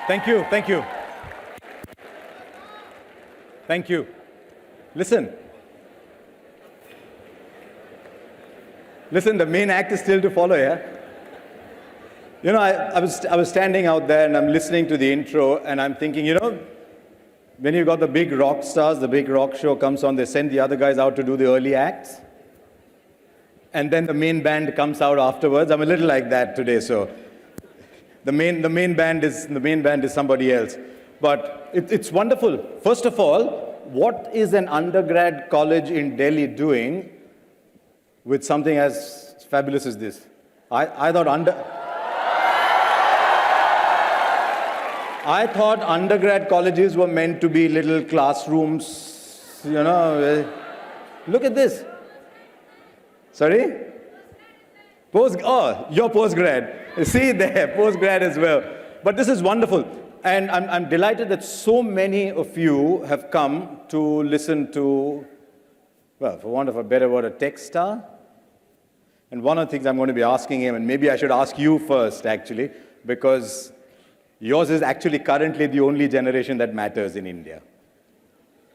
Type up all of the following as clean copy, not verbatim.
Thank you, thank you. Thank you. Listen. Listen, the main act is still to follow, yeah? You know, I was standing out there and I'm listening to the intro and I'm thinking, you know, when you got the big rock stars, the big rock show comes on, they send the other guys out to do the early acts. And then the main band comes out afterwards. I'm a little like that today, so the main band is somebody else. But it's wonderful. First of all, what is an undergrad college in Delhi doing with something as fabulous as this? I thought undergrad colleges were meant to be little classrooms, you know. Look at this. Sorry? You're postgrad. See there, postgrad as well. But this is wonderful. And I'm delighted that so many of you have come to listen to, well, for want of a better word, a tech star. And one of the things I'm going to be asking him, and maybe I should ask you first, actually, because yours is actually currently the only generation that matters in India.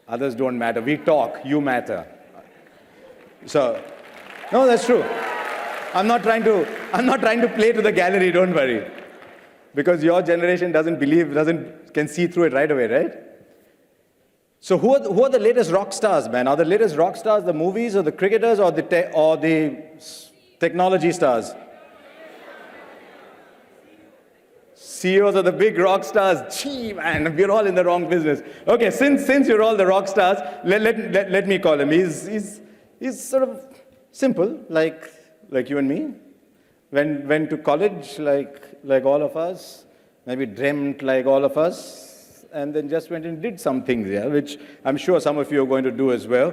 Others don't matter. We talk, you matter. So, no, that's true. I'm not trying to play to the gallery, don't worry. Because your generation can see through it right away, right? So who are the latest rock stars, man? Are the latest rock stars the movies or the cricketers or the technology stars? CEOs are the big rock stars. Gee, man, we're all in the wrong business. Okay, since you're all the rock stars, let me call him. He's sort of simple, like you and me. Went to college like all of us, maybe dreamt like all of us, and then just went and did some things, yeah, which I'm sure some of you are going to do as well.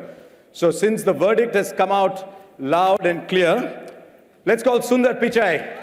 So since the verdict has come out loud and clear, let's call Sundar Pichai.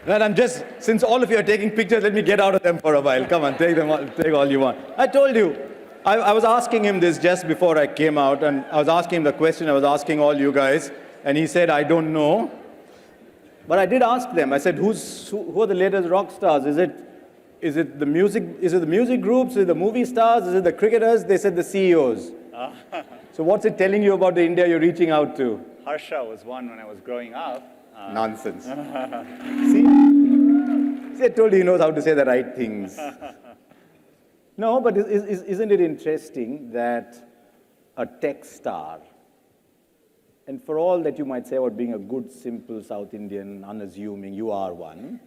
And since all of you are taking pictures, let me get out of them for a while. Come on, take all you want. I told you, I was asking him this just before I came out, and I was asking him the question I was asking all you guys, and he said, I don't know. But I did ask them. I said, who are the latest rock stars? Is it the music groups? Is it the movie stars? Is it the cricketers? They said the CEOs. So what's it telling you about the India you're reaching out to? Harsha was one when I was growing up. Nonsense. See, I told you he knows how to say the right things. No, but isn't it interesting that a tech star, and for all that you might say about being a good, simple South Indian, unassuming, you are one.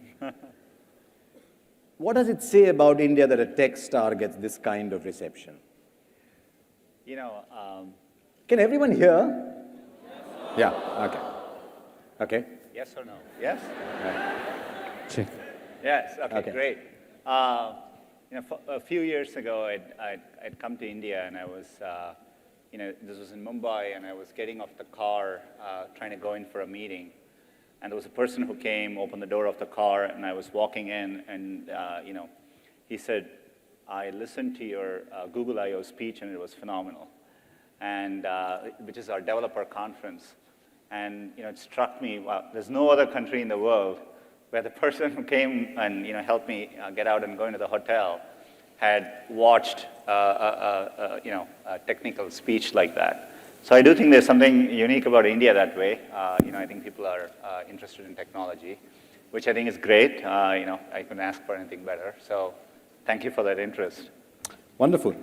What does it say about India that a tech star gets this kind of reception? You know, can everyone hear? Yeah, okay. Okay. Yes or no? Yes? Right. Check. Yes, okay. Great. A few years ago, I'd come to India, and I was, this was in Mumbai, and I was getting off the car, trying to go in for a meeting. And there was a person who came, opened the door of the car, and I was walking in, and, he said, I listened to your Google I/O speech, and it was phenomenal, and which is our developer conference. And it struck me, wow, there's no other country in the world where the person who came and helped me get out and go into the hotel had watched a technical speech like that. So I do think there's something unique about India that way. I think people are interested in technology, which I think is great. I couldn't ask for anything better. So thank you for that interest. Wonderful.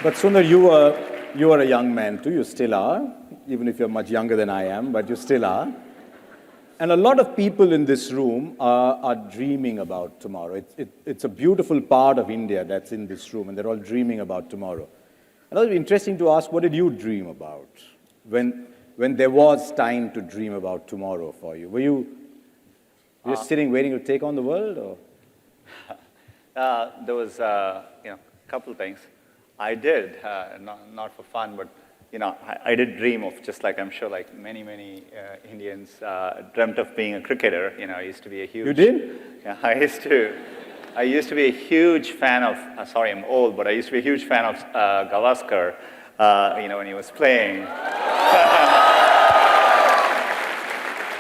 But Sundar, you are a young man too, you still are, even if you're much younger than I am, but you still are. And a lot of people in this room are dreaming about tomorrow. It's a beautiful part of India that's in this room, and they're all dreaming about tomorrow. And it would be interesting to ask, what did you dream about? When when there was time to dream about tomorrow for you? Were you just sitting, waiting to take on the world, or? There was, a couple things. I did, not for fun, but I did dream of, just like I'm sure, like many Indians dreamt of being a cricketer. I used to be a huge. You did? Yeah, I used to be a huge fan of. Sorry, I'm old, but I used to be a huge fan of Gavaskar. When he was playing.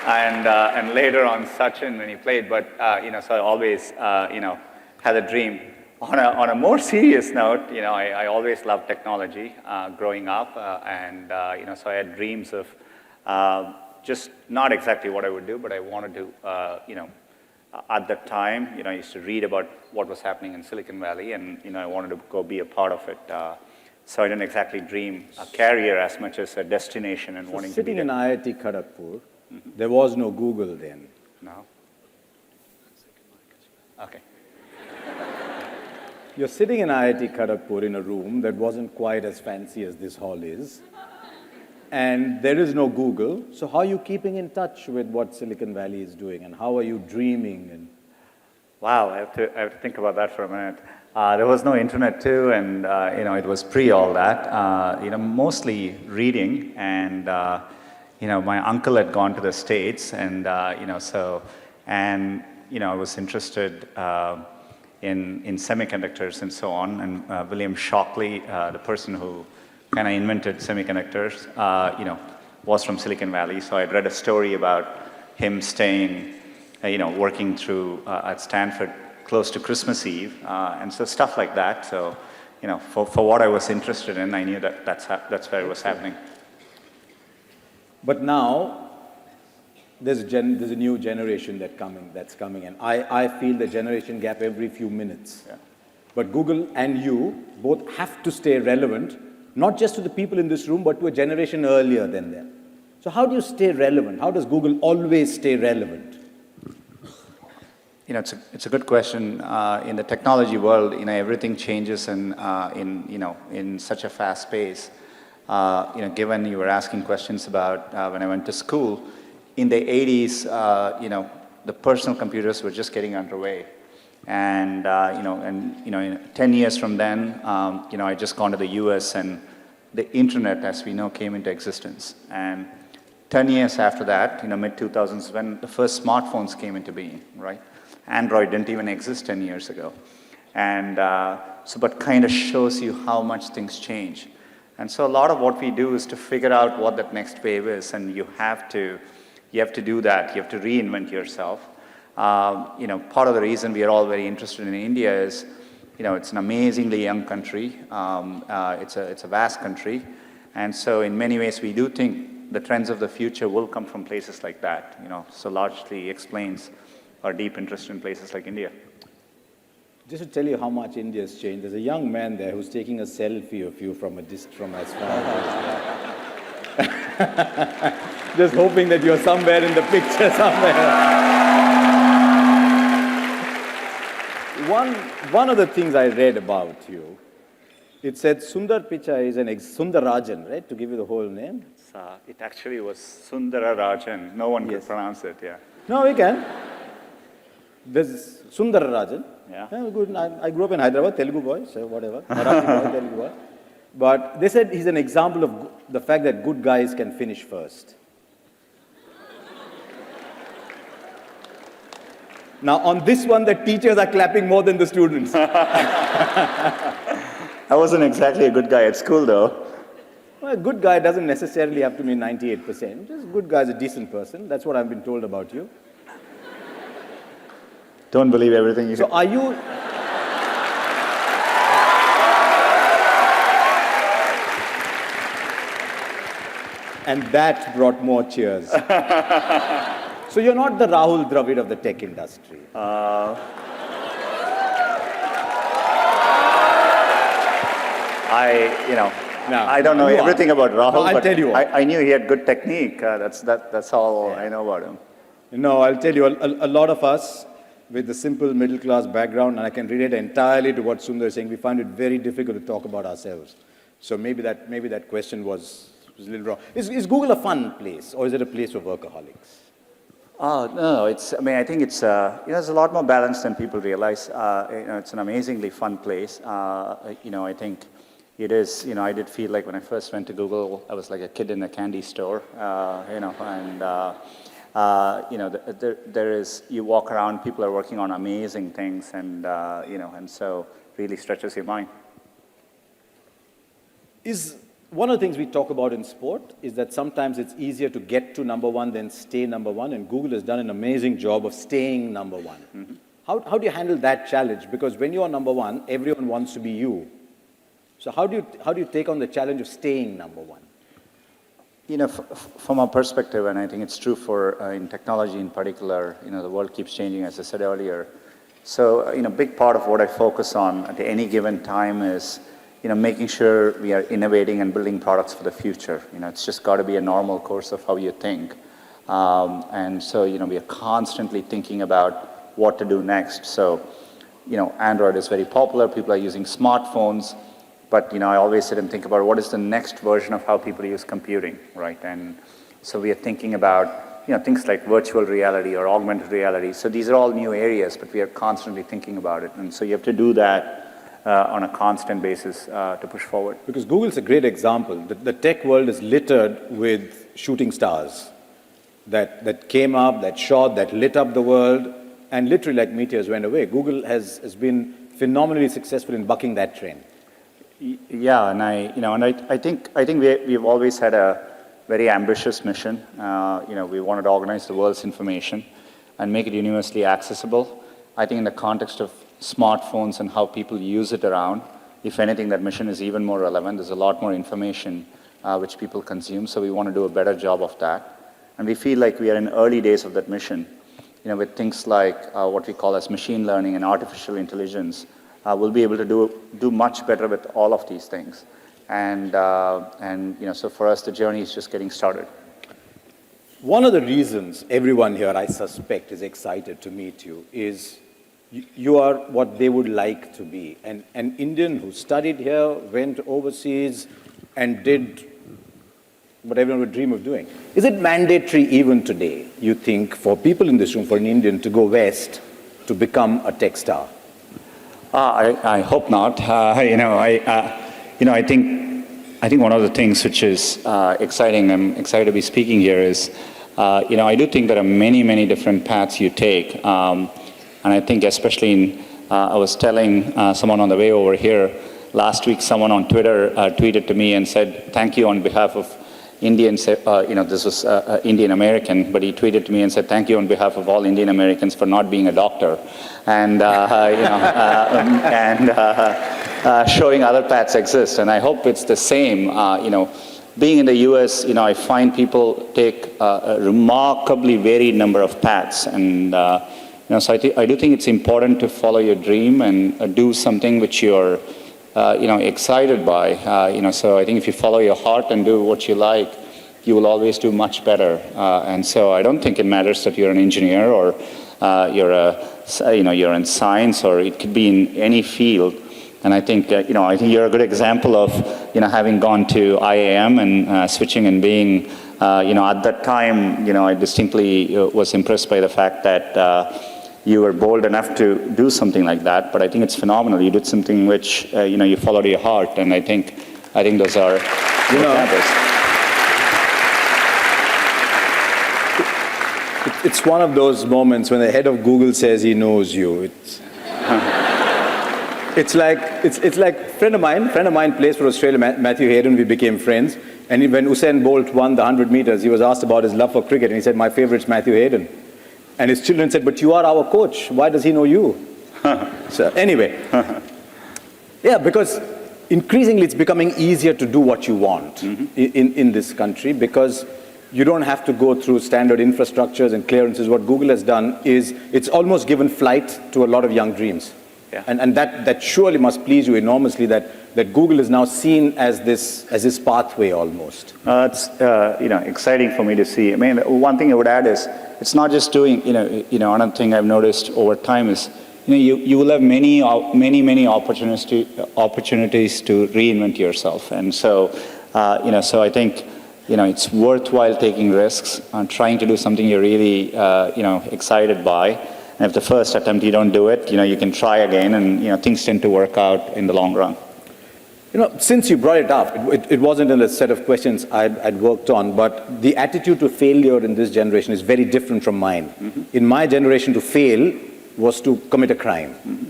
And later on Sachin when he played, but so I always had a dream. On a more serious note, I always loved technology growing up, and so I had dreams of just not exactly what I would do, but I wanted to, at that time, I used to read about what was happening in Silicon Valley, and I wanted to go be a part of it. So I didn't exactly dream a career as much as a destination and wanting to be there. Sitting in IIT Kharagpur, there was no Google then. No. Okay. You're sitting in IIT Kharagpur in a room that wasn't quite as fancy as this hall is, and there is no Google. So how are you keeping in touch with what Silicon Valley is doing, and how are you dreaming? And wow, I have to think about that for a minute. There was no internet too, and it was pre all that. Mostly reading, and my uncle had gone to the States, and I was interested in semiconductors and so on. And William Shockley, the person who kind of invented semiconductors, was from Silicon Valley. So I'd read a story about him staying, working through at Stanford close to Christmas Eve, and so stuff like that. So, for what I was interested in, I knew that's where it was happening. But now, there's a new generation that's coming, and I feel the generation gap every few minutes. Yeah. But Google and you both have to stay relevant, not just to the people in this room, but to a generation earlier than them. So how do you stay relevant? How does Google always stay relevant? It's a good question. In the technology world, everything changes in such a fast pace. Given you were asking questions about when I went to school, in the 80s, the personal computers were just getting underway. And, in 10 years from then, I just gone to the US, and the internet, as we know, came into existence. And 10 years after that, mid-2000s, when the first smartphones came into being, right? Android didn't even exist 10 years ago. And but kind of shows you how much things change. And so a lot of what we do is to figure out what that next wave is, and you have to do that. You have to reinvent yourself. Part of the reason we are all very interested in India is, it's an amazingly young country. It's a vast country. And so in many ways, we do think the trends of the future will come from places like that, so largely explains our deep interest in places like India. Just to tell you how much India has changed, there's a young man there who's taking a selfie of you from as far as just hoping that you're somewhere in the picture somewhere. One of the things I read about you, it said Sundar Pichai is Sundarajan, right? To give you the whole name. It actually was Sundararajan. No one could pronounce it, yeah. No, we can. There's Sundararajan. Yeah. Good. I grew up in Hyderabad, Telugu boy, so whatever. Marathi boy, Telugu boy. But they said he's an example of the fact that good guys can finish first. Now, on this one, the teachers are clapping more than the students. I wasn't exactly a good guy at school, though. Well, a good guy doesn't necessarily have to mean 98%. Just a good guy is a decent person. That's what I've been told about you. Don't believe everything you say. So are you... And that brought more cheers. So you're not the Rahul Dravid of the tech industry. I don't know everything about Rahul, no, I'll but tell you what. I knew he had good technique. That's all I know about him. No, I'll tell you, a lot of us with the simple middle-class background, and I can relate entirely to what Sundar is saying, we find it very difficult to talk about ourselves. So maybe that question was was a little wrong. Is Google a fun place, or is it a place for workaholics? No, I think it's, it's a lot more balanced than people realize. It's an amazingly fun place. I think it is, I did feel like when I first went to Google, I was like a kid in a candy store, there is, you walk around, people are working on amazing things, and, and so really stretches your mind. One of the things we talk about in sport is that sometimes it's easier to get to number one than stay number one, and Google has done an amazing job of staying number one. Mm-hmm. How do you handle that challenge? Because when you're number one, everyone wants to be you. So how do you take on the challenge of staying number one? From our perspective, and I think it's true for in technology in particular, the world keeps changing, as I said earlier. So, a big part of what I focus on at any given time is making sure we are innovating and building products for the future. It's just got to be a normal course of how you think. And so, we are constantly thinking about what to do next. So, Android is very popular. People are using smartphones. But, I always sit and think about what is the next version of how people use computing, right? And so we are thinking about, things like virtual reality or augmented reality. So these are all new areas, but we are constantly thinking about it. And so you have to do that on a constant basis to push forward. Because Google's a great example. The tech world is littered with shooting stars that came up, that shot, that lit up the world, and literally like meteors went away. Google has been phenomenally successful in bucking that trend. Yeah, and I think we've always had a very ambitious mission. We wanted to organize the world's information and make it universally accessible. I think in the context of smartphones and how people use it around, if anything, that mission is even more relevant. There's a lot more information which people consume, so we want to do a better job of that. And we feel like we are in early days of that mission, with things like what we call as machine learning and artificial intelligence. We'll be able to do much better with all of these things. And so for us, the journey is just getting started. One of the reasons everyone here, I suspect, is excited to meet you is you are what they would like to be. An Indian who studied here, went overseas, and did what everyone would dream of doing. Is it mandatory even today, you think, for people in this room, for an Indian to go west to become a tech star? I hope not. I think one of the things which is exciting, I'm excited to be speaking here, is, I do think there are many, many different paths you take. And I think especially I was telling someone on the way over here, last week someone on Twitter tweeted to me and said, thank you on behalf of Indians, this was Indian American, but he tweeted to me and said, thank you on behalf of all Indian Americans for not being a doctor. And, showing other paths exist. And I hope it's the same. Being in the US, I find people take a remarkably varied number of paths. And, so I do think it's important to follow your dream and do something which you're, excited by. So I think if you follow your heart and do what you like, you will always do much better. And so I don't think it matters that you're an engineer or you're in science, or it could be in any field. And I think you're a good example of, having gone to IAM and switching and being, at that time, I distinctly was impressed by the fact that you were bold enough to do something like that. But I think it's phenomenal. You did something which, you followed your heart. And I think those are examples. It's one of those moments when the head of Google says he knows you. It's like a friend of mine plays for Australia, Matthew Hayden. We became friends. And when Usain Bolt won the 100 meters, he was asked about his love for cricket. And he said, my favorite's Matthew Hayden. And his children said, but you are our coach. Why does he know you? So anyway, yeah, because increasingly it's becoming easier to do what you want in this country, because you don't have to go through standard infrastructures and clearances. What Google has done is it's almost given flight to a lot of young dreams. Yeah. And that surely must please you enormously, that Google is now seen as this pathway almost. It's exciting for me to see. I mean, one thing I would add is it's not just doing, another thing I've noticed over time is, you will have many opportunities to reinvent yourself. And so, so I think it's worthwhile taking risks and trying to do something you're really, excited by. And if the first attempt you don't do it, you can try again, and things tend to work out in the long run. Since you brought it up, it wasn't in a set of questions I'd worked on, but the attitude to failure in this generation is very different from mine. Mm-hmm. In my generation, to fail was to commit a crime. Mm-hmm.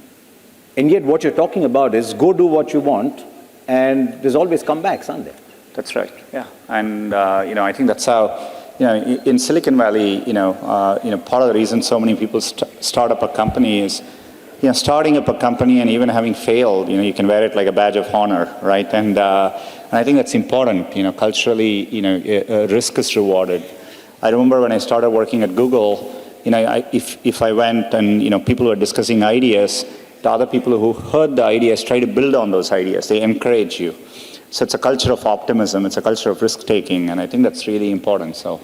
And yet what you're talking about is go do what you want, and there's always comebacks, aren't there? That's right, yeah. And, I think that's how, in Silicon Valley, part of the reason so many people start up a company is, starting up a company and even having failed, you can wear it like a badge of honor, right? And I think that's important, culturally, risk is rewarded. I remember when I started working at Google, if I went and, people were discussing ideas, the other people who heard the ideas try to build on those ideas. They encourage you. So it's a culture of optimism, it's a culture of risk-taking, and I think that's really important, so.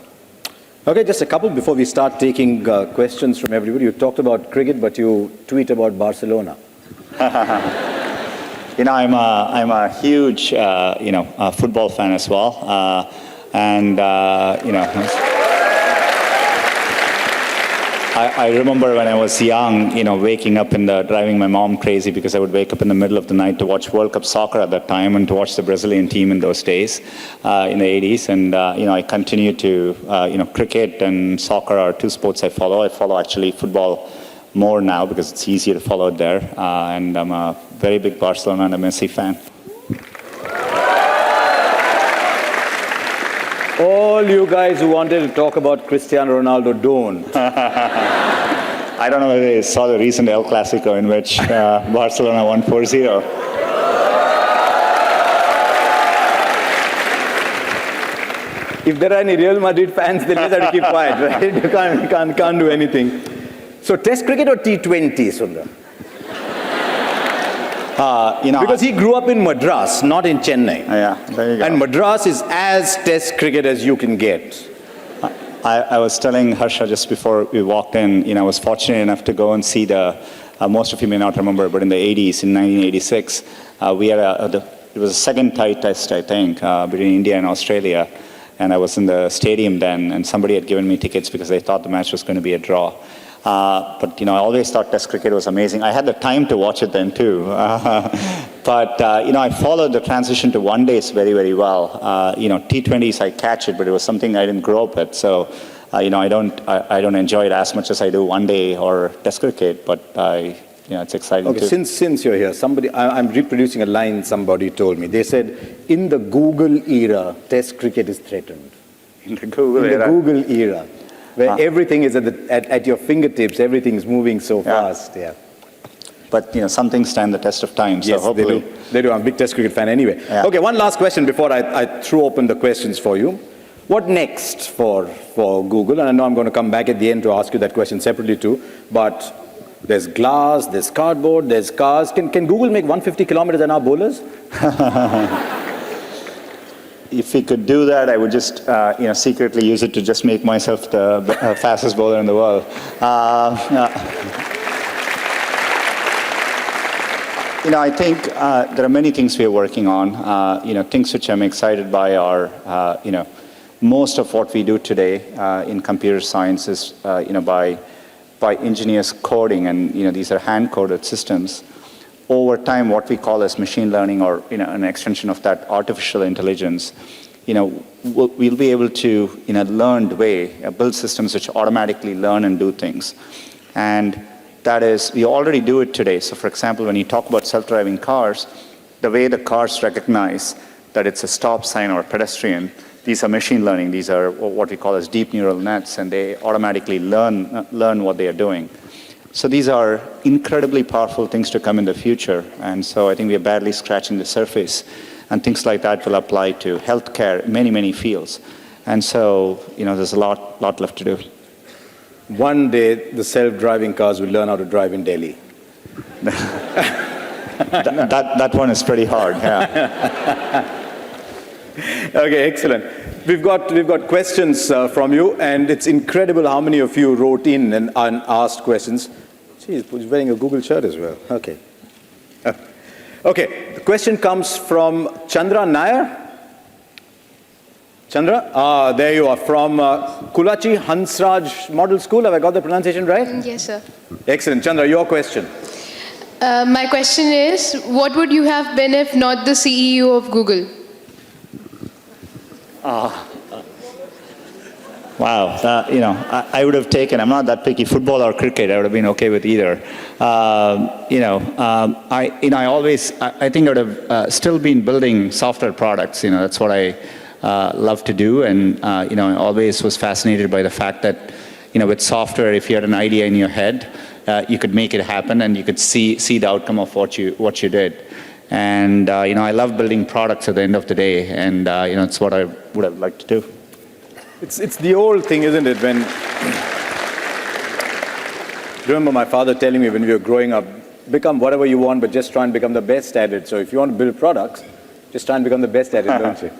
Okay, just a couple before we start taking questions from everybody. You talked about cricket, but you tweet about Barcelona. I'm a huge, football fan as well, I remember when I was young, waking up driving my mom crazy because I would wake up in the middle of the night to watch World Cup soccer at that time and to watch the Brazilian team in those days, in the 80s. And, I continue to, cricket and soccer are two sports I follow. I follow actually football more now because it's easier to follow it there. And I'm a very big Barcelona and a Messi fan. All you guys who wanted to talk about Cristiano Ronaldo don't. I don't know whether you saw the recent El Clasico in which Barcelona won 4-0. If there are any Real Madrid fans, they just have to keep quiet, right? You can't do anything. So Test cricket or T20, Sundar? Because he grew up in Madras, not in Chennai. Yeah, there you go. And Madras is as Test cricket as you can get. I was telling Harsha just before we walked in, I was fortunate enough to go and see most of you may not remember, but in the 80s, in 1986, we had it was a second tie test, I think, between India and Australia. And I was in the stadium then, and somebody had given me tickets because they thought the match was going to be a draw. But, I always thought Test cricket was amazing. I had the time to watch it then, too. But, I followed the transition to one-days very, very well. T20s, I catch it, but it was something I didn't grow up with. So, I don't enjoy it as much as I do one-day or Test cricket, but, it's exciting, too. Okay, since you're here, I'm reproducing a line somebody told me. They said, in the Google era, Test cricket is threatened. In the Google era? In the Google era. Where everything is at your fingertips, everything's moving so fast, yeah. But, some things stand the test of time, so yes, hopefully. They do. I'm a big Test cricket fan anyway. Yeah. Okay, one last question before I throw open the questions for you. What next for Google? And I know I'm going to come back at the end to ask you that question separately too, but there's glass, there's cardboard, there's cars. Can Google make 150 kilometers an hour bowlers? If we could do that, I would just, secretly use it to just make myself the fastest bowler in the world. I think there are many things we are working on. Things which I'm excited by are, most of what we do today in computer science is, by engineers coding, and these are hand-coded systems. Over time, what we call as machine learning, or an extension of that, artificial intelligence, we'll be able to, in a learned way, build systems which automatically learn and do things. And that is, we already do it today. So for example, when you talk about self-driving cars, the way the cars recognize that it's a stop sign or a pedestrian, these are machine learning. These are what we call as deep neural nets, and they automatically learn what they are doing. So these are incredibly powerful things to come in the future. And so I think we are barely scratching the surface. And things like that will apply to healthcare, many, many fields. And so, there's a lot left to do. One day, the self-driving cars will learn how to drive in Delhi. that one is pretty hard, yeah. Okay, excellent. We've got questions from you, and it's incredible how many of you wrote in and asked questions. Geez, he's wearing a Google shirt as well. Okay. Okay, the question comes from Chandra Nair. Chandra, there you are, from Kulachi Hansraj Model School. Have I got the pronunciation right? Yes, sir. Excellent. Chandra, your question. My question is, what would you have been if not the CEO of Google? Wow, I would have taken, I'm not that picky, football or cricket, I would have been okay with either. I think I would have still been building software products, that's what I love to do, and, I always was fascinated by the fact that, with software, if you had an idea in your head, you could make it happen and you could see the outcome of what you did. And, I love building products at the end of the day, and, it's what I would have liked to do. It's the old thing, isn't it? When remember my father telling me when we were growing up, become whatever you want, but just try and become the best at it. So if you want to build products, just try and become the best at it, don't you?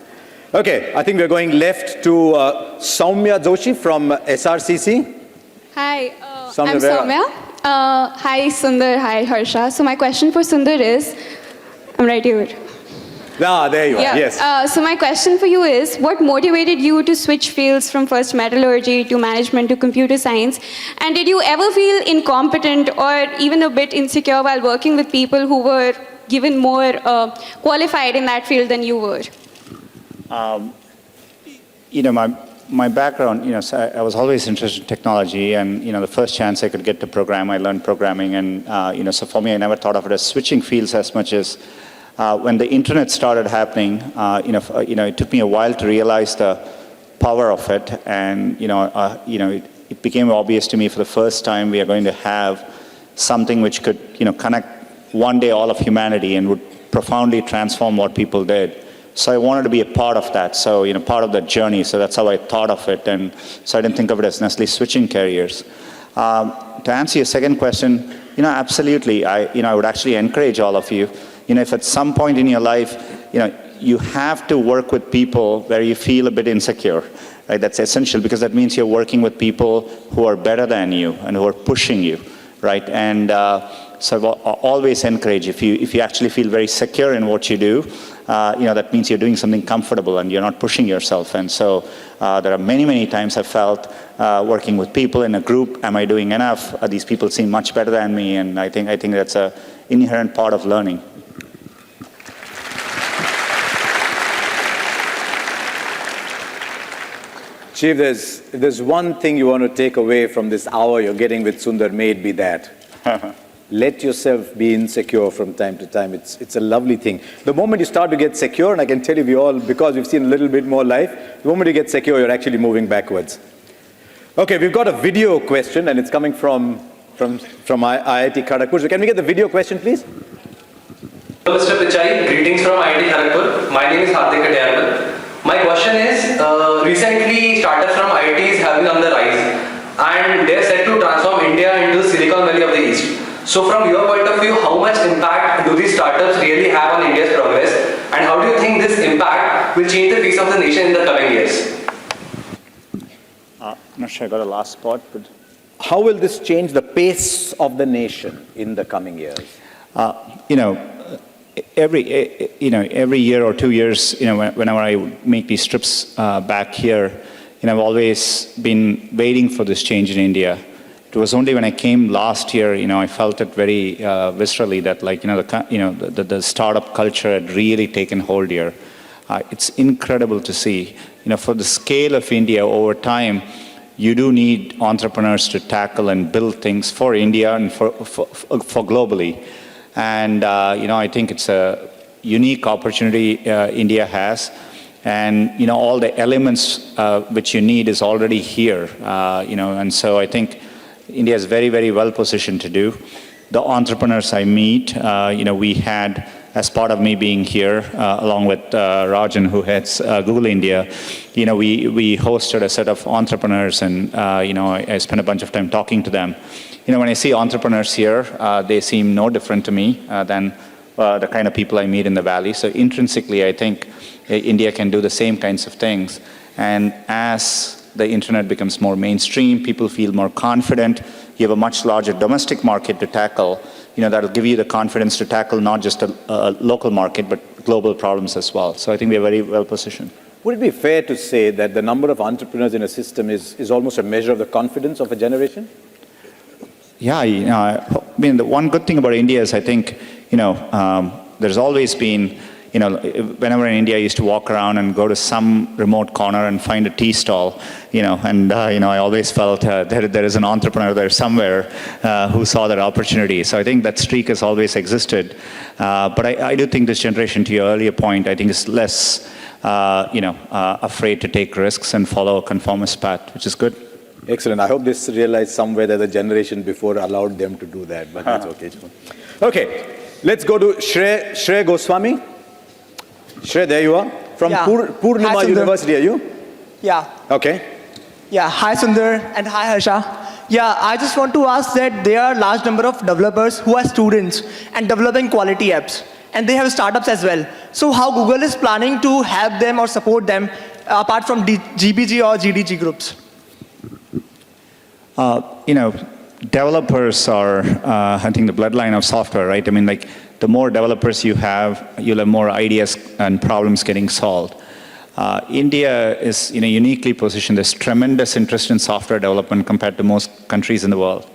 Okay, I think we're going left to Soumya Joshi from SRCC. Hi, Soumya, I'm Soumya. Hi, Sundar. Hi, Harsha. So my question for Sundar is, I'm right here. There you are, yes. So my question for you is, what motivated you to switch fields from first metallurgy to management to computer science? And did you ever feel incompetent or even a bit insecure while working with people who were given more qualified in that field than you were? My background, so I was always interested in technology, and the first chance I could get to program, I learned programming, and so for me, I never thought of it as switching fields as much as when the internet started happening. It took me a while to realize the power of it, and it became obvious to me for the first time we are going to have something which could connect one day all of humanity and would profoundly transform what people did. So I wanted to be a part of that, so part of that journey. So that's how I thought of it, and so I didn't think of it as necessarily switching careers. To answer your second question, absolutely. I would actually encourage all of you. If at some point in your life, you have to work with people where you feel a bit insecure, right? That's essential, because that means you're working with people who are better than you and who are pushing you, right? And so I always encourage, if you actually feel very secure in what you do, that means you're doing something comfortable and you're not pushing yourself. And so there are many, many times I've felt working with people in a group, am I doing enough? These people seem much better than me, and I think that's an inherent part of learning. Chief, if there's one thing you want to take away from this hour you're getting with Sundar, may it be that. Let yourself be insecure from time to time. It's a lovely thing. The moment you start to get secure, and I can tell you we all, because we've seen a little bit more life, the moment you get secure, you're actually moving backwards. Okay, we've got a video question, and it's coming from IIT Kharagpur. So can we get the video question, please? Hello, Mr. Pichai. Greetings from IIT Kharagpur. My name is Hardik Katyarwal. My question is, recently startups from IITs have been on the rise, and they're set to transform India into Silicon Valley of the East. So from your point of view, how much impact do these startups really have on India's progress, and how do you think this impact will change the face of the nation in the coming years? I'm not sure I got a last spot, but how will this change the pace of the nation in the coming years? Every year or 2 years, whenever I make these trips back here, I've always been waiting for this change in India. It was only when I came last year, I felt it very viscerally that, the startup culture had really taken hold here. It's incredible to see. For the scale of India over time, you do need entrepreneurs to tackle and build things for India and for globally. And, I think it's a unique opportunity India has. And, all the elements which you need is already here, and so I think India is very, very well positioned to do. The entrepreneurs I meet, we had, as part of me being here, along with Rajan, who heads Google India, we hosted a set of entrepreneurs, and, I spent a bunch of time talking to them. When I see entrepreneurs here, they seem no different to me than the kind of people I meet in the Valley. So intrinsically, I think India can do the same kinds of things. And as the internet becomes more mainstream, people feel more confident, you have a much larger domestic market to tackle, that'll give you the confidence to tackle not just a local market, but global problems as well. So I think we're very well positioned. Would it be fair to say that the number of entrepreneurs in a system is almost a measure of the confidence of a generation? Yeah, I mean, the one good thing about India is I think, there's always been, whenever in India I used to walk around and go to some remote corner and find a tea stall, I always felt there is an entrepreneur there somewhere who saw that opportunity. So I think that streak has always existed. But I do think this generation, to your earlier point, I think is less, afraid to take risks and follow a conformist path, which is good. Excellent. I hope this realized somewhere that the generation before allowed them to do that, but that's okay. Okay, let's go to Shrey Goswami. Shrey, there you are. From Purnima Hi, University, are you? Yeah. Okay. Yeah. Hi, Sundar, and hi, Harsha. Yeah, I just want to ask that there are a large number of developers who are students and developing quality apps, and they have startups as well. So how Google is planning to help them or support them apart from GBG or GDG groups? Developers are, I think, the bloodline of software, right? I mean, like, the more developers you have, you'll have more ideas and problems getting solved. India is uniquely positioned. There's tremendous interest in software development compared to most countries in the world.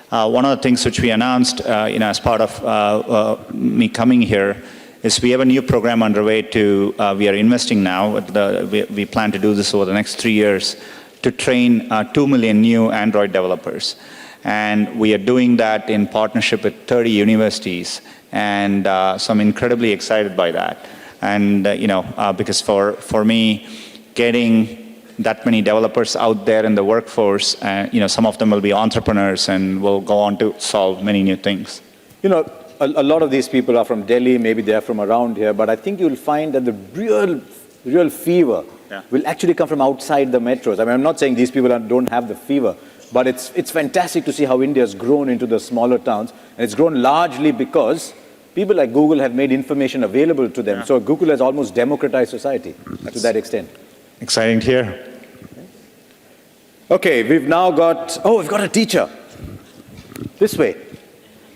One of the things which we announced, as part of me coming here, is we have a new program underway we are investing now. We plan to do this over the next 3 years to train 2 million new Android developers. And we are doing that in partnership with 30 universities. And so I'm incredibly excited by that. And, because for me, getting that many developers out there in the workforce, some of them will be entrepreneurs and will go on to solve many new things. A lot of these people are from Delhi, maybe they're from around here, but I think you'll find that the real fever will actually come from outside the metros. I mean, I'm not saying these people don't have the fever, but it's fantastic to see how India has grown into the smaller towns, and it's grown largely because people like Google have made information available to them. So Google has almost democratized society to that extent. Exciting to hear. Okay, we've got a teacher. This way.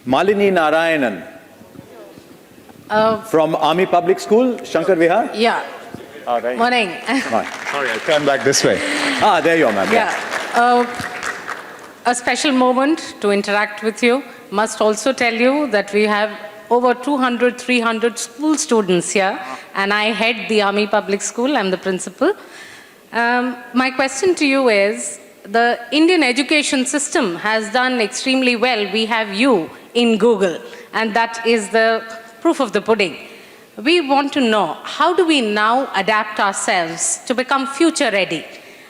Malini Narayanan. From Army Public School, Shankar Vihar? Yeah. All right. Morning. Sorry, I'll turn back this way. There you are, ma'am. Yeah. A special moment to interact with you. Must also tell you that we have over 200, 300 school students here, and I head the Army Public School. I'm the principal. My question to you is, the Indian education system has done extremely well. We have you in Google, and that is the proof of the pudding. We want to know, how do we now adapt ourselves to become future ready?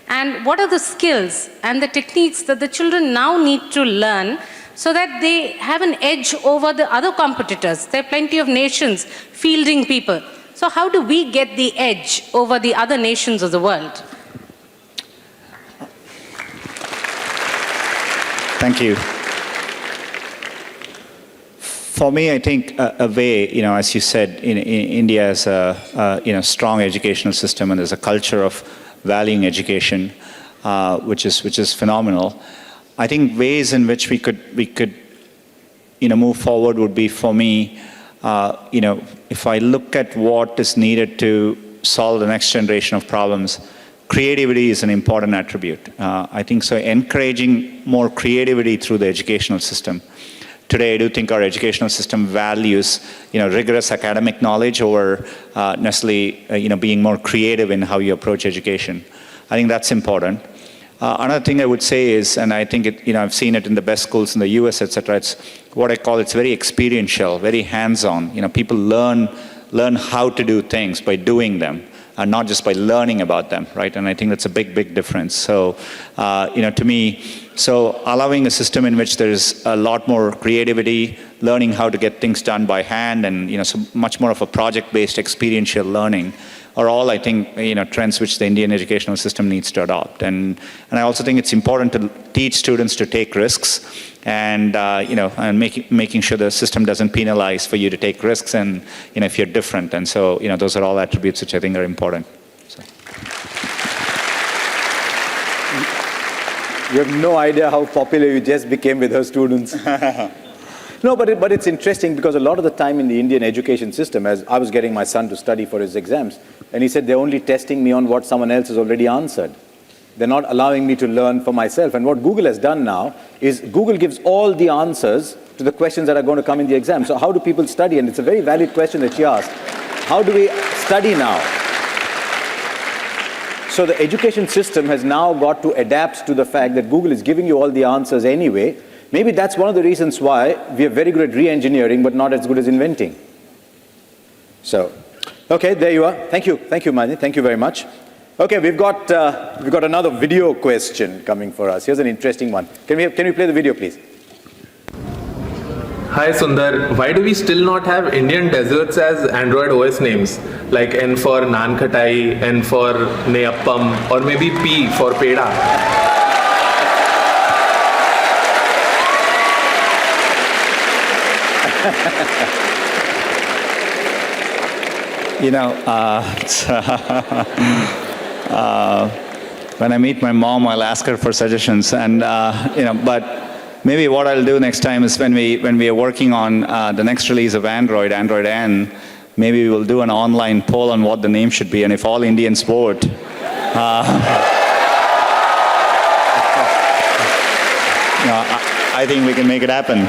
And what are the skills and the techniques that the children now need to learn so that they have an edge over the other competitors? There are plenty of nations fielding people. So how do we get the edge over the other nations of the world? Thank you. For me, I think a way, as you said, India has a strong educational system, and there's a culture of valuing education, which is phenomenal. I think ways in which we could move forward would be, for me, if I look at what is needed to solve the next generation of problems, creativity is an important attribute. I think so. Encouraging more creativity through the educational system. Today, I do think our educational system values, rigorous academic knowledge over necessarily, being more creative in how you approach education. I think that's important. Another thing I would say is, and I think I've seen it in the best schools in the US, etc. It's what I call, it's very experiential, very hands-on. People learn how to do things by doing them, and not just by learning about them, right? And I think that's a big difference. So, to me, so allowing a system in which there's a lot more creativity, learning how to get things done by hand, and so much more of a project-based experiential learning are all, I think, trends which the Indian educational system needs to adopt. And I also think it's important to teach students to take risks, and and making sure the system doesn't penalize for you to take risks, and if you're different. And so those are all attributes which I think are important. So. You have no idea how popular you just became with her students. No, but it's interesting because a lot of the time in the Indian education system, as I was getting my son to study for his exams, and he said they're only testing me on what someone else has already answered. They're not allowing me to learn for myself. And what Google has done now is Google gives all the answers to the questions that are going to come in the exam. So how do people study? And it's a very valid question that she asked. How do we study now? So the education system has now got to adapt to the fact that Google is giving you all the answers anyway. Maybe that's one of the reasons why we are very good at re-engineering, but not as good as inventing. So, okay, there you are. Thank you, Mani. Thank you very much. Okay, we've got another video question coming for us. Here's an interesting one. Can we play the video, please? Hi Sundar, why do we still not have Indian desserts as Android OS names? Like N for Naan Khatai, N for Neyappam, or maybe P for Peda? You know, when I meet my mom, I'll ask her for suggestions, and you know, but maybe what I'll do next time is when we are working on the next release of Android N, maybe we'll do an online poll on what the name should be, and if all Indians vote, I think we can make it happen.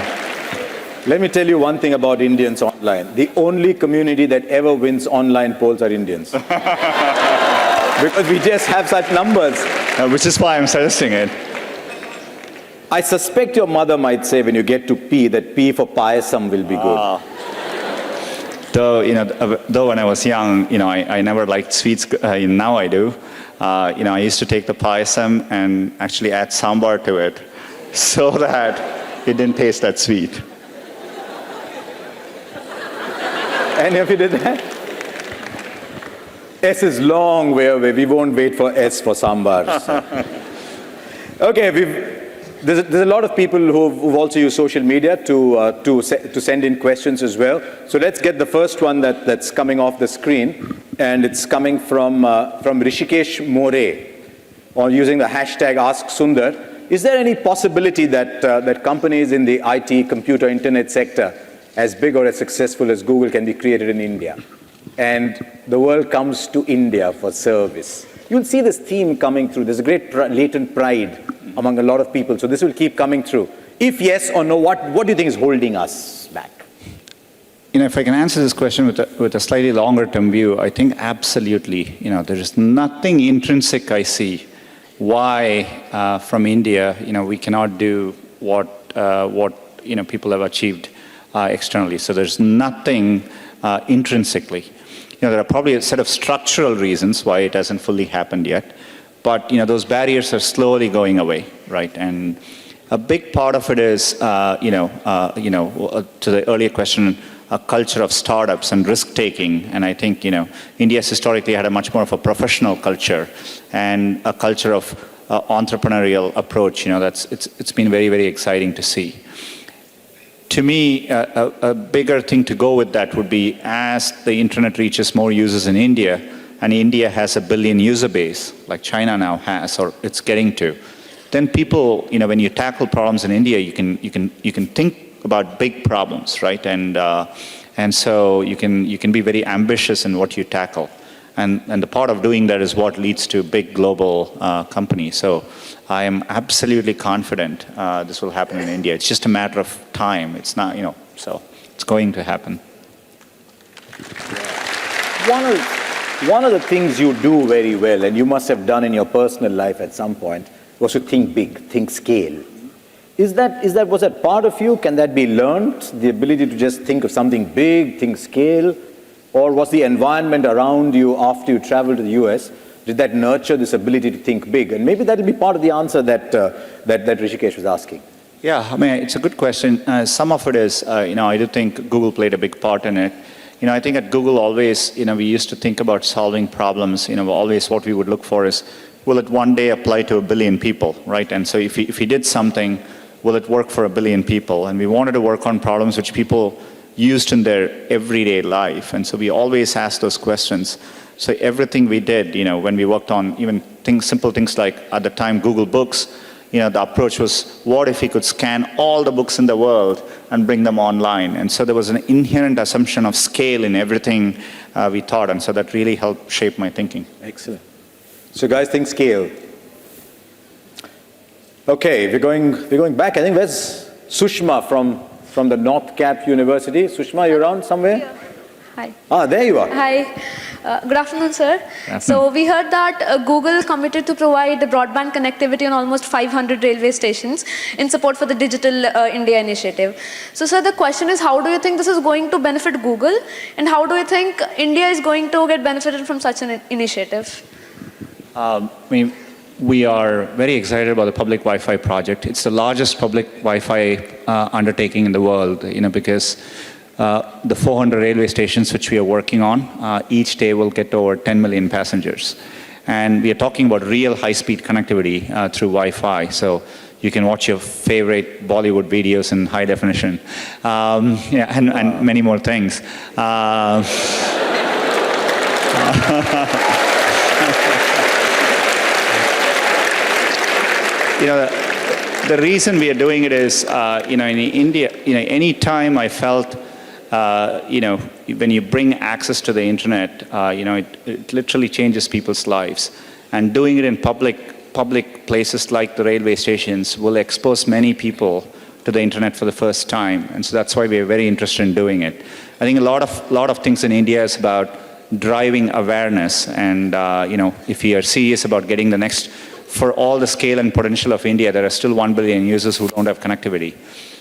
Let me tell you one thing about Indians online. The only community that ever wins online polls are Indians. Because we just have such numbers. Which is why I'm suggesting it. I suspect your mother might say when you get to P that P for payasam will be good. Though, you know, though when I was young, you know, I never liked sweets. Now I do. You know, I used to take the payasam and actually add sambar to it so that it didn't taste that sweet. Any of you did that? S is long way away. We won't wait for S for sambar. So. Okay, there's a lot of people who've also used social media to send in questions as well. So let's get the first one that's coming off the screen, and it's coming from Rishikesh More, or using the hashtag #AskSundar. Is there any possibility that companies in the IT, computer, internet sector, as big or as successful as Google, can be created in India? And the world comes to India for service. You'll see this theme coming through. There's a great latent pride among a lot of people. So this will keep coming through. If yes or no, what do you think is holding us back? You know, if I can answer this question with a slightly longer term view, I think absolutely. You know, there is nothing intrinsic I see why from India, you know, we cannot do what you know, people have achieved externally. So there's nothing intrinsically. You know, there are probably a set of structural reasons why it hasn't fully happened yet, but you know, those barriers are slowly going away, right? And a big part of it is, to the earlier question, a culture of startups and risk taking. And I think, you know, India's historically had a much more of a professional culture and a culture of entrepreneurial approach. You know, it's been very, very exciting to see. To me, a bigger thing to go with that would be, as the internet reaches more users in India, and India has 1 billion user base, like China now has, or it's getting to, then people, you know, when you tackle problems in India, you can think about big problems, right? And so you can be very ambitious in what you tackle. And the part of doing that is what leads to big global companies. So I am absolutely confident this will happen in India. It's just a matter of time. It's not, you know, so it's going to happen. One of the things you do very well, and you must have done in your personal life at some point, was to think big, think scale. Was that part of you? Can that be learned? The ability to just think of something big, think scale? Or was the environment around you after you traveled to the US, did that nurture this ability to think big? And maybe that'll be part of the answer that Rishikesh was asking. Yeah, I mean, it's a good question. Some of it is, you know, I do think Google played a big part in it. You know, I think at Google always, you know, we used to think about solving problems. You know, always what we would look for is, will it one day apply to 1 billion people, right? And so if we did something, will it work for 1 billion people? And we wanted to work on problems which people used in their everyday life. And so we always asked those questions. So everything we did, you know, when we worked on even simple things like, at the time, Google Books, the approach was, what if we could scan all the books in the world and bring them online? And so there was an inherent assumption of scale in everything we taught, and so that really helped shape my thinking. Excellent. So guys, think scale. Okay, we're going back. I think where's Sushma from the North Cap University? Sushma, you around somewhere? Yeah. Hi. Ah, there you are. Hi. Good afternoon, sir. So we heard that Google committed to provide the broadband connectivity on almost 500 railway stations in support for the Digital India initiative. So, sir, the question is, how do you think this is going to benefit Google, and how do you think India is going to get benefited from such an initiative? We are very excited about the public Wi-Fi project. It's the largest public Wi-Fi undertaking in the world, because the 400 railway stations which we are working on, each day will get over 10 million passengers. And we are talking about real high-speed connectivity through Wi-Fi. So you can watch your favorite Bollywood videos in high definition, and many more things. The reason we are doing it is, in India, any time I felt, when you bring access to the internet, it literally changes people's lives. And doing it in public places like the railway stations will expose many people to the internet for the first time. And so that's why we are very interested in doing it. I think a lot of things in India is about driving awareness. And, if we are serious about getting the next, for all the scale and potential of India, there are still 1 billion users who don't have connectivity.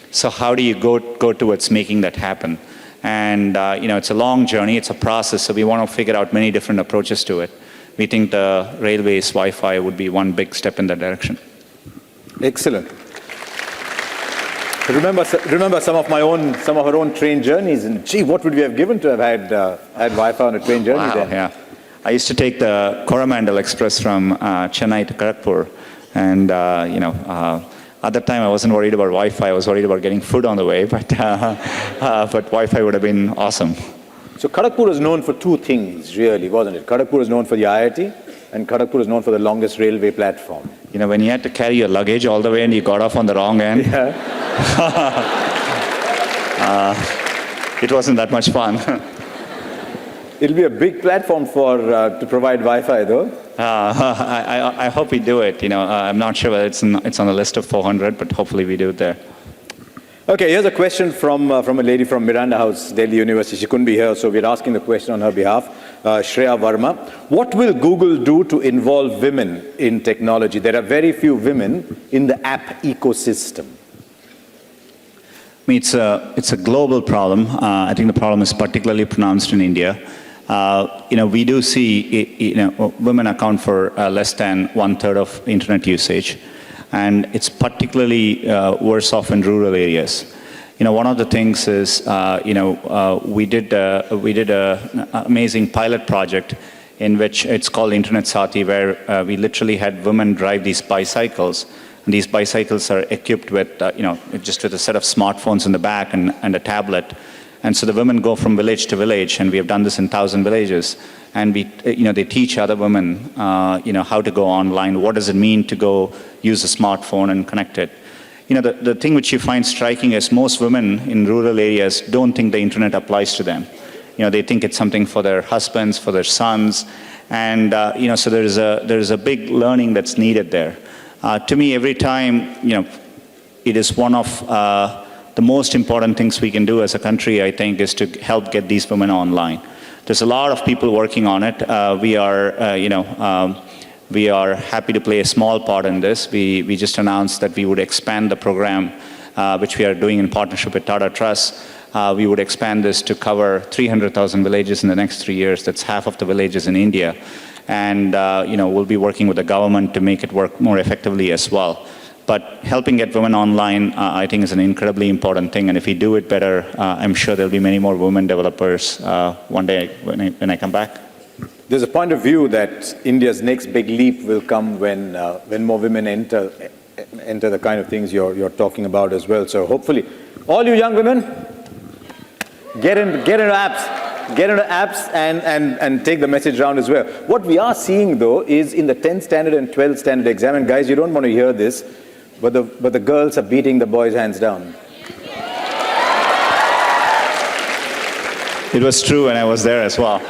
So how do you go towards making that happen? And, it's a long journey, it's a process, so we want to figure out many different approaches to it. We think the railways Wi-Fi would be one big step in that direction. Excellent. Remember some of our own train journeys, and gee, what would we have given to have had Wi-Fi on a train journey then? Yeah. I used to take the Coromandel Express from Chennai to Kharagpur, and at that time I wasn't worried about Wi-Fi. I was worried about getting food on the way, but Wi-Fi would have been awesome. So Kharagpur is known for two things, really, wasn't it? Kharagpur is known for the IIT, and Kharagpur is known for the longest railway platform. When you had to carry your luggage all the way and you got off on the wrong end, it wasn't that much fun. It'll be a big platform to provide Wi-Fi, though. I hope we do it. I'm not sure whether it's on the list of 400, but hopefully we do it there. Okay, here's a question from a lady from Miranda House, Delhi University. She couldn't be here, so we're asking the question on her behalf. Shreya Verma. What will Google do to involve women in technology? There are very few women in the app ecosystem. It's a global problem. I think the problem is particularly pronounced in India. We do see, women account for less than 1/3 of internet usage, and it's particularly worse off in rural areas. One of the things is, we did an amazing pilot project in which it's called Internet Sati, where we literally had women drive these bicycles. And these bicycles are equipped with, just with a set of smartphones in the back and a tablet. And so the women go from village to village, and we have done this in 1,000 villages. And they teach other women, how to go online. What does it mean to go use a smartphone and connect it? The thing which you find striking is most women in rural areas don't think the internet applies to them. They think it's something for their husbands, for their sons. And, so there's a big learning that's needed there. To me, every time, it is one of the most important things we can do as a country, I think, is to help get these women online. There's a lot of people working on it. We are happy to play a small part in this. We just announced that we would expand the program, which we are doing in partnership with Tata Trust. We would expand this to cover 300,000 villages in the next 3 years. That's half of the villages in India. And we'll be working with the government to make it work more effectively as well. But helping get women online, I think, is an incredibly important thing. And if we do it better, I'm sure there'll be many more women developers one day when I come back. There's a point of view that India's next big leap will come when more women enter the kind of things you're talking about as well. So hopefully, all you young women, get into apps. Get into apps and take the message around as well. What we are seeing, though, is in the 10th standard and 12th standard exam, and guys, you don't want to hear this, but the girls are beating the boys hands down. It was true, and I was there as well.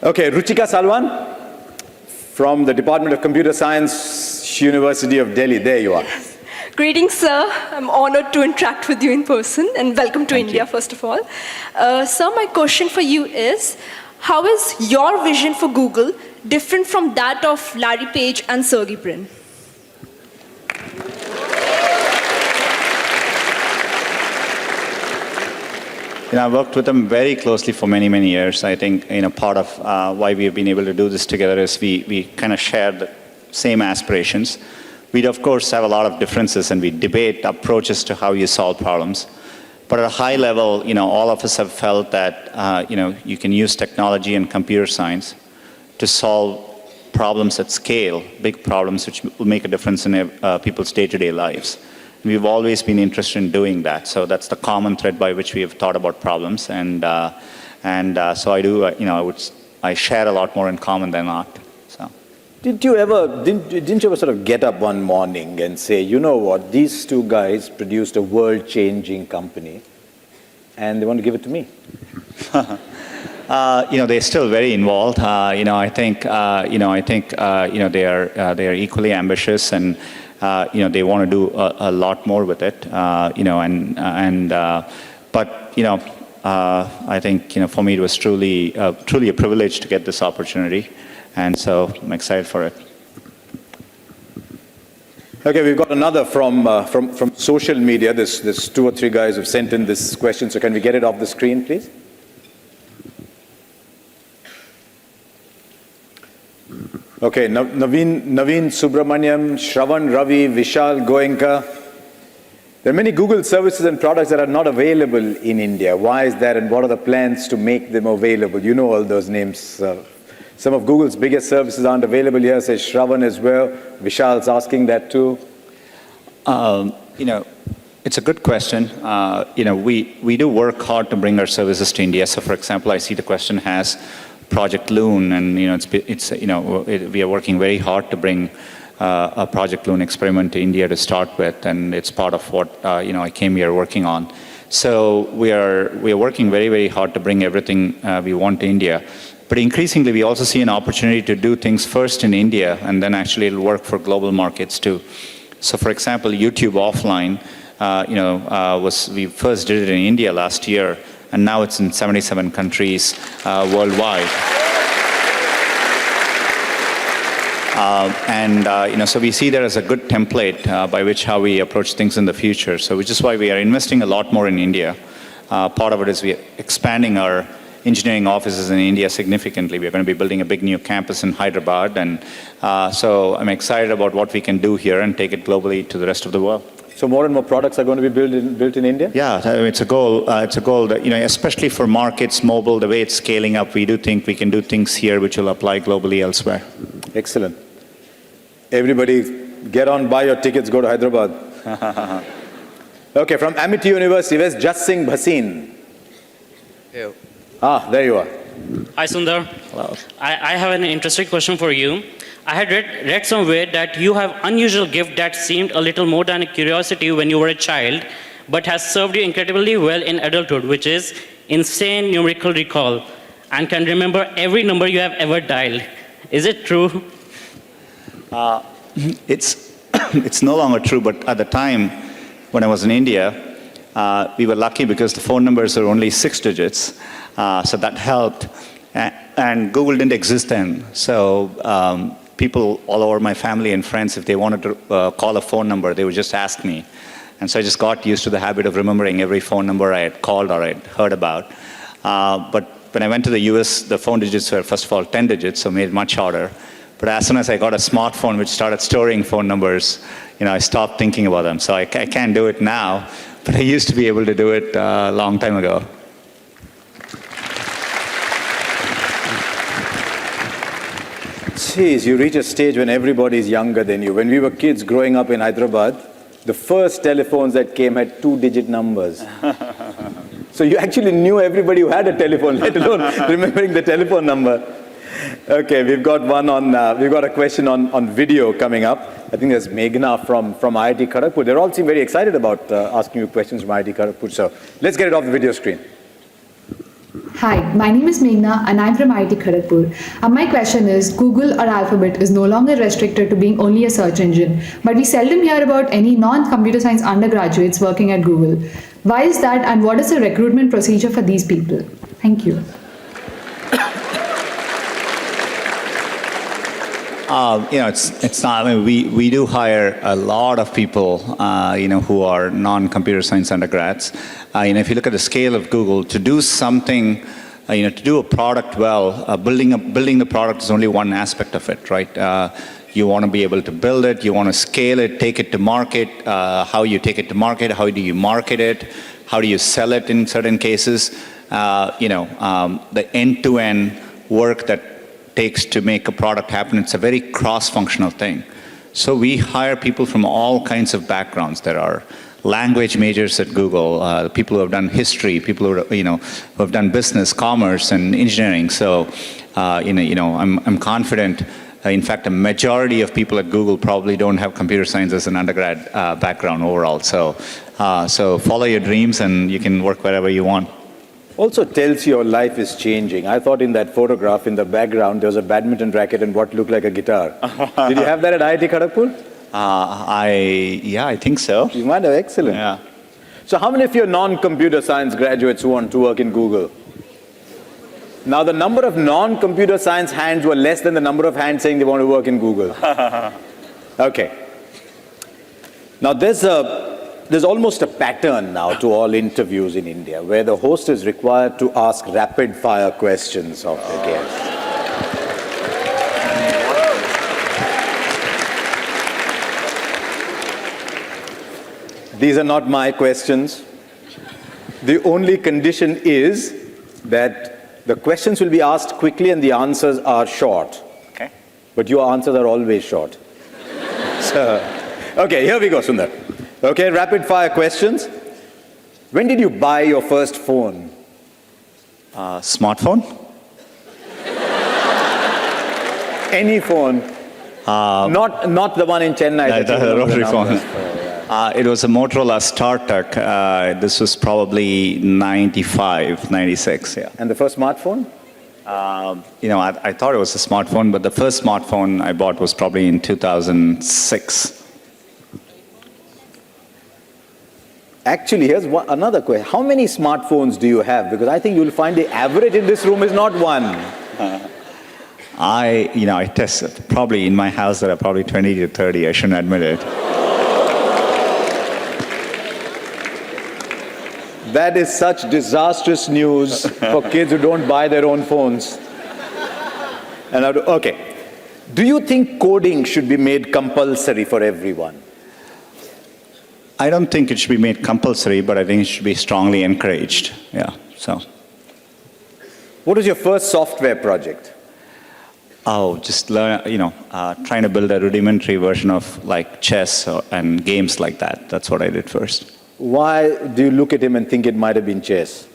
Okay, Ruchika Salwan from the Department of Computer Science, University of Delhi. There you are. Greetings, sir. I'm honored to interact with you in person, and welcome to India, first of all. Sir, my question for you is, how is your vision for Google different from that of Larry Page and Sergey Brin? I worked with them very closely for many, many years. I think part of why we have been able to do this together is we kind of share the same aspirations. We, of course, have a lot of differences, and we debate approaches to how you solve problems. But at a high level, all of us have felt that you can use technology and computer science to solve problems at scale, big problems which will make a difference in people's day-to-day lives. We've always been interested in doing that. So that's the common thread by which we have thought about problems. And so I do, I share a lot more in common than not. So. Didn't you ever sort of get up one morning and say, you know what, these two guys produced a world-changing company, and they want to give it to me? They're still very involved. I think they are equally ambitious, and they want to do a lot more with it. But I think for me it was truly a privilege to get this opportunity, and so I'm excited for it. Okay, we've got another from social media. There's 2 or 3 guys who've sent in this question. So can we get it off the screen, please? Okay, Naveen Subramaniam, Shravan Ravi, Vishal Goenka. There are many Google services and products that are not available in India. Why is that, and what are the plans to make them available? You know all those names. Some of Google's biggest services aren't available here, says Shravan as well. Vishal's asking that too. It's a good question. We do work hard to bring our services to India. So, for example, I see the question has Project Loon, and we are working very hard to bring a Project Loon experiment to India to start with, and it's part of what I came here working on. So we are working very, very hard to bring everything we want to India. But increasingly, we also see an opportunity to do things first in India, and then actually it'll work for global markets too. So, for example, YouTube offline, we first did it in India last year, and now it's in 77 countries worldwide. So we see that as a good template by which how we approach things in the future. So which is why we are investing a lot more in India. Part of it is we are expanding our engineering offices in India significantly. We are going to be building a big new campus in Hyderabad, and so I'm excited about what we can do here and take it globally to the rest of the world. So more and more products are going to be built in India? Yeah, it's a goal. It's a goal that, especially for markets, mobile, the way it's scaling up, we do think we can do things here which will apply globally elsewhere. Excellent. Everybody, get on, buy your tickets, go to Hyderabad. Okay, from Amity University, where's Just Singh Bhasin? Hey. Ah, there you are. Hi, Sundar. Hello. I have an interesting question for you. I had read somewhere that you have unusual gift that seemed a little more than a curiosity when you were a child, but has served you incredibly well in adulthood, which is insane numerical recall, and can remember every number you have ever dialed. Is it true? It's no longer true, but at the time when I was in India, we were lucky because the phone numbers are only 6 digits, so that helped. And Google didn't exist then, so people all over my family and friends, if they wanted to call a phone number, they would just ask me. And so I just got used to the habit of remembering every phone number I had called or I had heard about. But when I went to the US, the phone digits were, first of all, 10 digits, so made it much harder. But as soon as I got a smartphone which started storing phone numbers, I stopped thinking about them. So I can't do it now, but I used to be able to do it a long time ago. Jeez, you reach a stage when everybody's younger than you. When we were kids growing up in Hyderabad, the first telephones that came had 2-digit numbers. So you actually knew everybody who had a telephone, let alone remembering the telephone number. Okay, we've got a question on video coming up. I think there's Meghna from IIT Kharagpur. They all seem very excited about asking you questions from IIT Kharagpur. So let's get it off the video screen. Hi, my name is Meghna and I'm from IIT Kharagpur. My question is, Google or Alphabet is no longer restricted to being only a search engine, but we seldom hear about any non-computer science undergraduates working at Google. Why is that, and what is the recruitment procedure for these people? Thank you. It's not. I mean, we do hire a lot of people, who are non-computer science undergrads. If you look at the scale of Google, to do something, to do a product well, building the product is only one aspect of it, right? You want to be able to build it, you want to scale it, take it to market. How you take it to market? How do you market it? How do you sell it in certain cases? The end-to-end work that takes to make a product happen. It's a very cross-functional thing. So we hire people from all kinds of backgrounds. There are language majors at Google, people who have done history, people who have done business, commerce, and engineering. So I'm confident. In fact, a majority of people at Google probably don't have computer science as an undergrad background overall. So follow your dreams, and you can work wherever you want. Also tells you your life is changing. I thought in that photograph in the background there was a badminton racket and what looked like a guitar. Did you have that at IIT Kharagpur? I think so. You might have. Excellent. Yeah. So how many of you are non-computer science graduates who want to work in Google? Now the number of non-computer science hands were less than the number of hands saying they want to work in Google. Okay. Now there's almost a pattern now to all interviews in India where the host is required to ask rapid-fire questions of the guest. These are not my questions. The only condition is that the questions will be asked quickly and the answers are short. Okay. But your answers are always short. Okay, here we go, Sundar. Okay, rapid fire questions. When did you buy your first phone? Smartphone? Any phone? Not the one in Chennai. The rotary phone. It was a Motorola StarTAC. This was probably 95, 96, yeah. And the first smartphone? I thought it was a smartphone, but the first smartphone I bought was probably in 2006. Actually, here's another question. How many smartphones do you have? Because I think you'll find the average in this room is not one. I test probably in my house there are probably 20 to 30. I shouldn't admit it. That is such disastrous news for kids who don't buy their own phones. Okay. Do you think coding should be made compulsory for everyone? I don't think it should be made compulsory, but I think it should be strongly encouraged. Yeah. So. What was your first software project? Oh, just learn. Trying to build a rudimentary version of like chess and games like that. That's what I did first. Why do you look at him and think it might have been chess?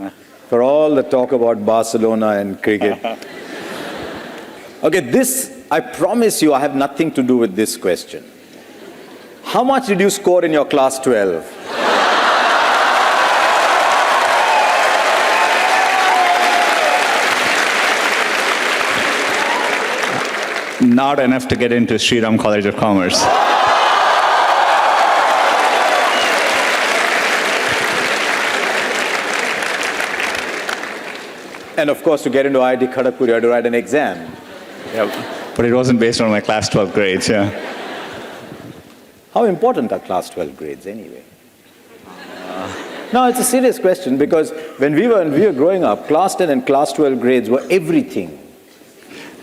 For all the talk about Barcelona and cricket. Okay, I promise you, I have nothing to do with this question. How much did you score in your class 12? Not enough to get into Sriram College of Commerce. And of course, to get into IIT Kharagpur, you had to write an exam. Yeah, but it wasn't based on my class 12 grades, yeah. How important are class 12 grades anyway? No, it's a serious question because when we were growing up, class 10 and class 12 grades were everything.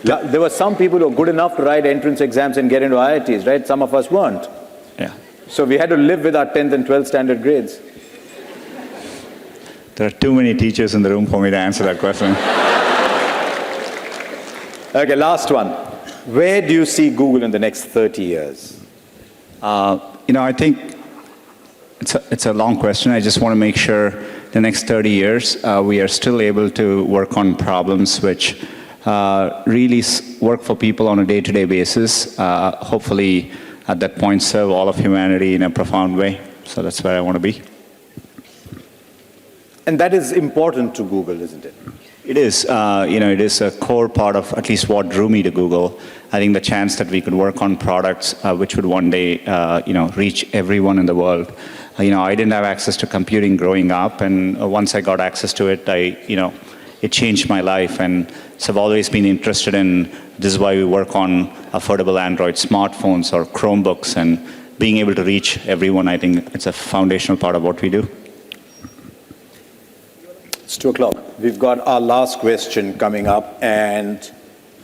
There were some people who were good enough to write entrance exams and get into IITs, right? Some of us weren't. Yeah. So we had to live with our 10th and 12th standard grades. There are too many teachers in the room for me to answer that question. Okay, last one. Where do you see Google in the next 30 years? I think it's a long question. I just want to make sure the next 30 years we are still able to work on problems which really work for people on a day-to-day basis. Hopefully, at that point, serve all of humanity in a profound way. So that's where I want to be. And that is important to Google, isn't it? It is. It is a core part of at least what drew me to Google. I think the chance that we could work on products which would one day, reach everyone in the world. I didn't have access to computing growing up, and once I got access to it, it changed my life. And so I've always been interested in, this is why we work on affordable Android smartphones or Chromebooks, and being able to reach everyone, I think it's a foundational part of what we do. It's 2 o'clock. We've got our last question coming up, and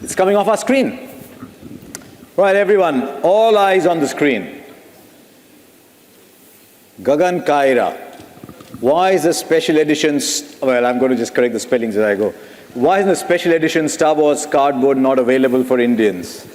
it's coming off our screen. Right, everyone, all eyes on the screen. Gagan Kaira. Why is the special edition, well, I'm going to just correct the spellings as I go. Why is the special edition Star Wars cardboard not available for Indians?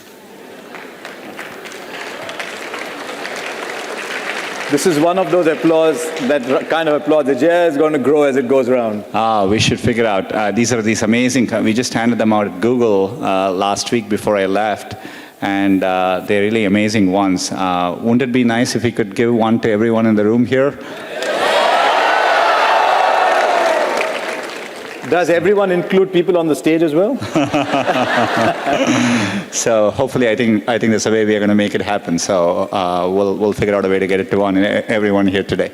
This is one of those applause, that kind of applause that is going to grow as it goes around. We should figure out. These are these amazing, we just handed them out at Google last week before I left, and they're really amazing ones. Wouldn't it be nice if we could give one to everyone in the room here? Does everyone include people on the stage as well? So hopefully, I think there's a way we are going to make it happen. So we'll figure out a way to get it to everyone here today.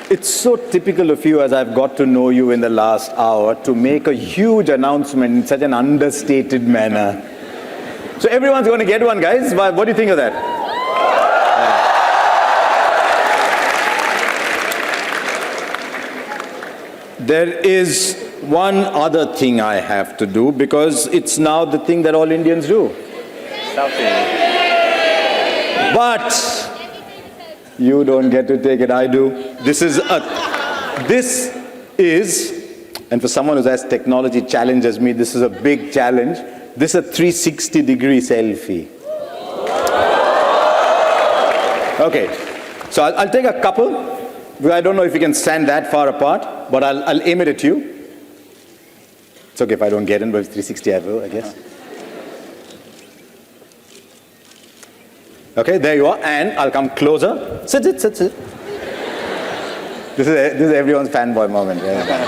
It's so typical of you, as I've got to know you in the last hour, to make a huge announcement in such an understated manner. So everyone's going to get one, guys. What do you think of that? There is one other thing I have to do, because it's now the thing that all Indians do. But you don't get to take it, I do. This is, and for someone who has technology challenge as me, this is a big challenge. This is a 360-degree selfie. Okay, so I'll take a couple. I don't know if you can stand that far apart, but I'll aim it at you. It's okay if I don't get in, but it's 360 I will, I guess. Okay, there you are, and I'll come closer. Sit. This is everyone's fanboy moment. Yeah. There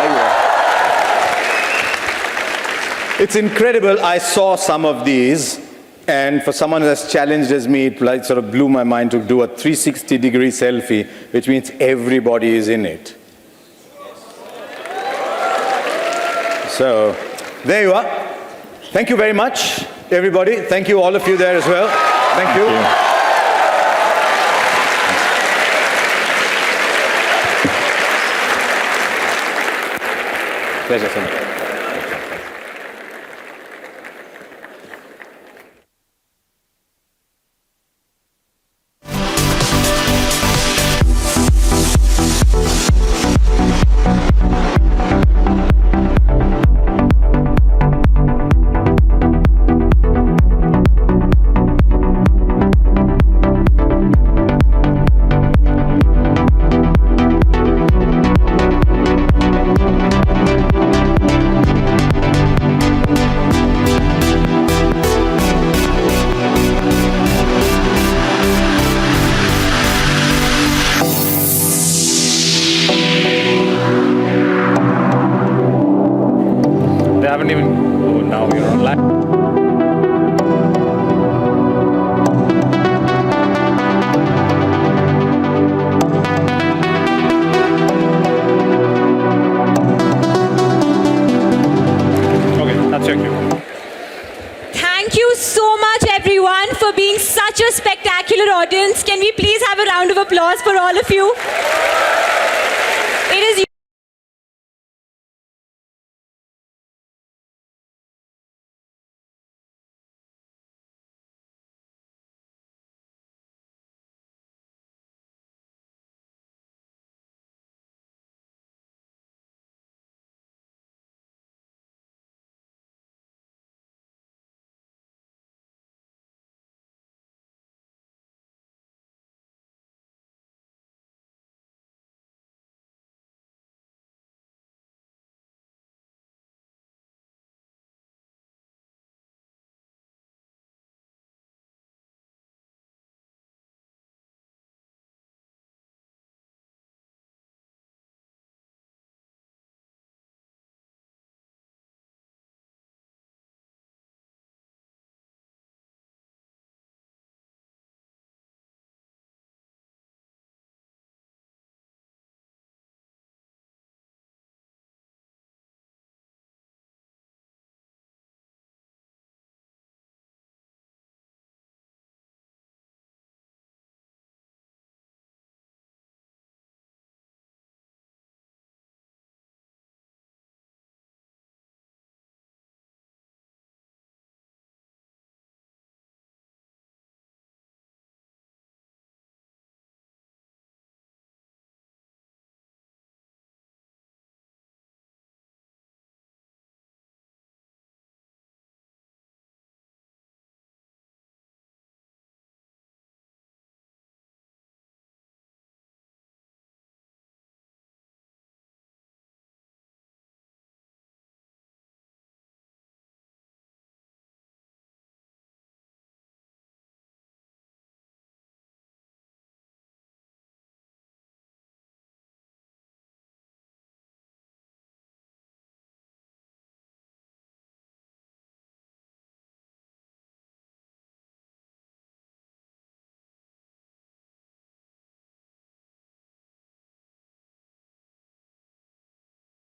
you are. It's incredible. I saw some of these, and for someone who has challenged as me, it sort of blew my mind to do a 360-degree selfie, which means everybody is in it. So, there you are. Thank you very much, everybody. Thank you, all of you there as well. Thank you. Pleasure, Sundar. Such a spectacular audience. Can we please have a round of applause for all of you? It is